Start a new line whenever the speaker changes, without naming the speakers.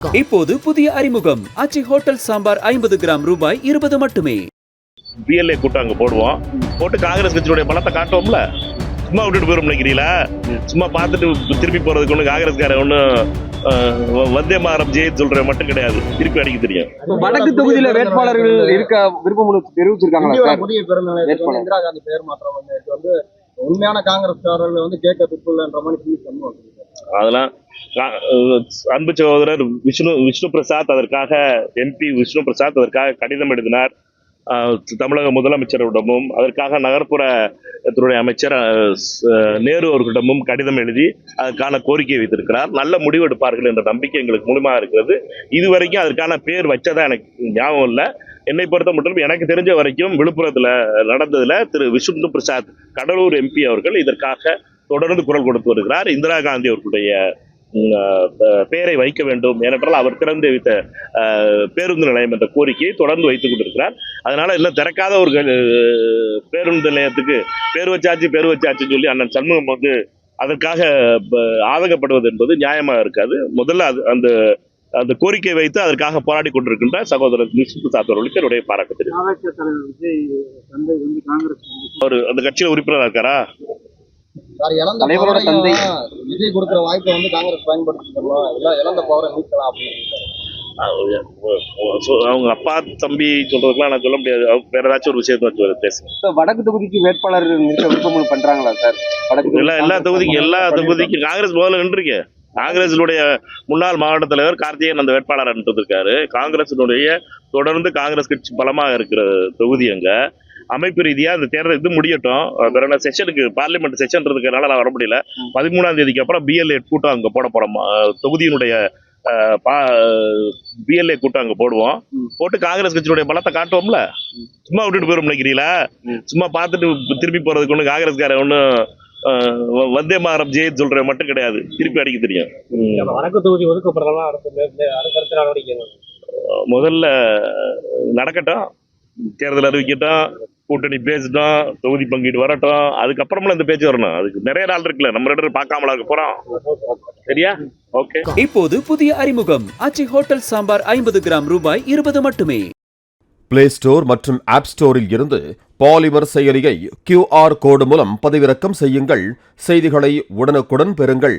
இப்போது புதிய அறிமுகம் ஆச்சி ஹோட்டல் சாம்பார் 50 கிராம் ரூபாய் 20 மட்டுமே.
பிஎல்ஏ கூட்டம் அங்க போடுவோம், போட்டு காங்கிரஸ் கட்சியுடைய பலத்தை காட்டுவோம்ல. சும்மா விட்டுட்டு போயிரும் நினைக்கிறீங்களா? சும்மா பார்த்துட்டு திருப்பி போறதுக்கு ஒண்ணு காங்கிரஸ்காரன் ஒன்னும் வந்தே மாதரம் ஜெயித் சொல்ற மட்டும் கிடையாது, திருப்பி அடிக்க தெரியும்.
வடக்கு தொகுதியில வேட்பாளர்கள் இருக்க விருப்பம் தெரிவிச்சிருக்காங்க.
புதிய பெருநிலையத்தில் இந்திரா காந்தி பெயர் மாற்றம் வந்து உண்மையான காங்கிரஸ்காரர்கள் வந்து கேட்க துப்புலன்ற மாதிரி சொல்லுவாங்க.
அதெல்லாம் அன்பு சகோதரர் விஷ்ணு பிரசாத் அதற்காக MP விஷ்ணு பிரசாத் அதற்காக கடிதம் எழுதினார் தமிழக முதலமைச்சரிடமும். அதற்காக நகர்ப்புறத்துறை அமைச்சர் நேரு அவர்களிடமும் கடிதம் எழுதி அதற்கான கோரிக்கை வைத்திருக்கிறார். நல்ல முடிவு எடுப்பார்கள் என்ற நம்பிக்கை எங்களுக்கு முழுமையாக இருக்கிறது. இதுவரைக்கும் அதற்கான பேர் வச்சதா எனக்கு ஞாபகம் இல்லை. என்னை பொறுத்த மட்டும் எனக்கு தெரிஞ்ச வரைக்கும் விழுப்புரத்தில் நடந்ததுல திரு விஷ்ணு பிரசாத் கடலூர் MP அவர்கள் இதற்காக தொடர்ந்து குரல் கொடுத்து வருகிறார். இந்திரா காந்தி அவர்களுடைய பெயரை வைக்க வேண்டும், ஏனென்றால் அவர் திறந்து வைத்த பேருந்து நிலையம் என்ற கோரிக்கையை தொடர்ந்து வைத்துக் கொண்டிருக்கிறார். அதனால இன்னும் திறக்காத ஒரு பேருந்து நிலையத்துக்கு பேர் வச்சாச்சுன்னு சொல்லி அண்ணன் சண்முகம் வந்து அதற்காக ஆதங்கப்படுவது என்பது நியாயமாக இருக்காது. முதல்ல அந்த கோரிக்கை வைத்து அதற்காக போராடி கொண்டிருக்கின்ற சகோதரர் விஷ்ணு பிரசாத் அவர்களுக்கு என்னுடைய பாராட்டு தெரியும். அவர் அந்த கட்சியில் உறுப்பினராக இருக்காரா?
விஜய் கொடுக்கிற வாய்ப்பை வந்து காங்கிரஸ் பயன்படுத்திக்கலாம், இழந்த பவரை மீட்கலாம் அப்படின்னு
அவங்க அப்பா தம்பி சொல்றதுக்குலாம் நான் சொல்ல முடியாது. வேற ஏதாச்சும் ஒரு விஷயத்த பேசுங்க.
வடக்கு தொகுதிக்கு வேட்பாளர் விருப்பம் பண்றாங்களா சார்?
எல்லா தொகுதிக்கும் காங்கிரஸ் முதல்ல நின்றுருக்கு. காங்கிரசினுடைய முன்னாள் மாவட்ட தலைவர் கார்த்திகேயன் அந்த வேட்பாளர் இருக்காரு. காங்கிரசினுடைய தொடர்ந்து காங்கிரஸ் கட்சி பலமாக இருக்கிற தொகுதி அங்க. அமைப்பு ரீதியா அந்த தேர்தல் இது முடியட்டும். செஷனுக்கு பார்லிமெண்ட் செஷன் இருக்கிறதுனால நான் வர முடியல. 13ஆம் தேதிக்கு அப்புறம் BLA கூட்டம் அங்க போட போறோம். தொகுதியினுடைய BLA கூட்டம் அங்க போடுவோம், போட்டு காங்கிரஸ் கட்சியுடைய பலத்தை காட்டுவோம்ல. சும்மா விட்டுட்டு போயிரும் நினைக்கிறீங்களா? சும்மா பார்த்துட்டு திருப்பி போறதுக்கு ஒண்ணு காங்கிரஸ்காரன் ஒன்னும் வந்தே மாதரம் ஜெயித் சொல்ற மட்டும் கிடையாது, திருப்பி அடிக்க தெரியும்.
வடக்கு தொகுதி ஒதுக்கப்படுறதெல்லாம்
முதல்ல நடக்கட்டும், தேர்தல் அறிவிக்கட்டும், கூட்டணி பேசட்டும், தொகுதி பங்கீடு வரட்டும், அதுக்கப்புறமா இந்த பேச்சு வரணும். அதுக்கு நிறைய நாள் இருக்குல்ல, நம்ம 2 பார்க்காமல இருக்க போறோம். சரியா? ஓகே.
இப்போது புதிய அறிமுகம் ஆச்சி ஹோட்டல் சாம்பார் 50 கிராம் ரூபாய் 20 மட்டுமே.
பிளே ஸ்டோர் மற்றும் ஆப் ஸ்டோரில் இருந்து பாலிமர் செயலியை QR கோடு மூலம் பதிவிறக்கம் செய்யுங்கள். செய்திகளை உடனுக்குடன் பெறுங்கள்.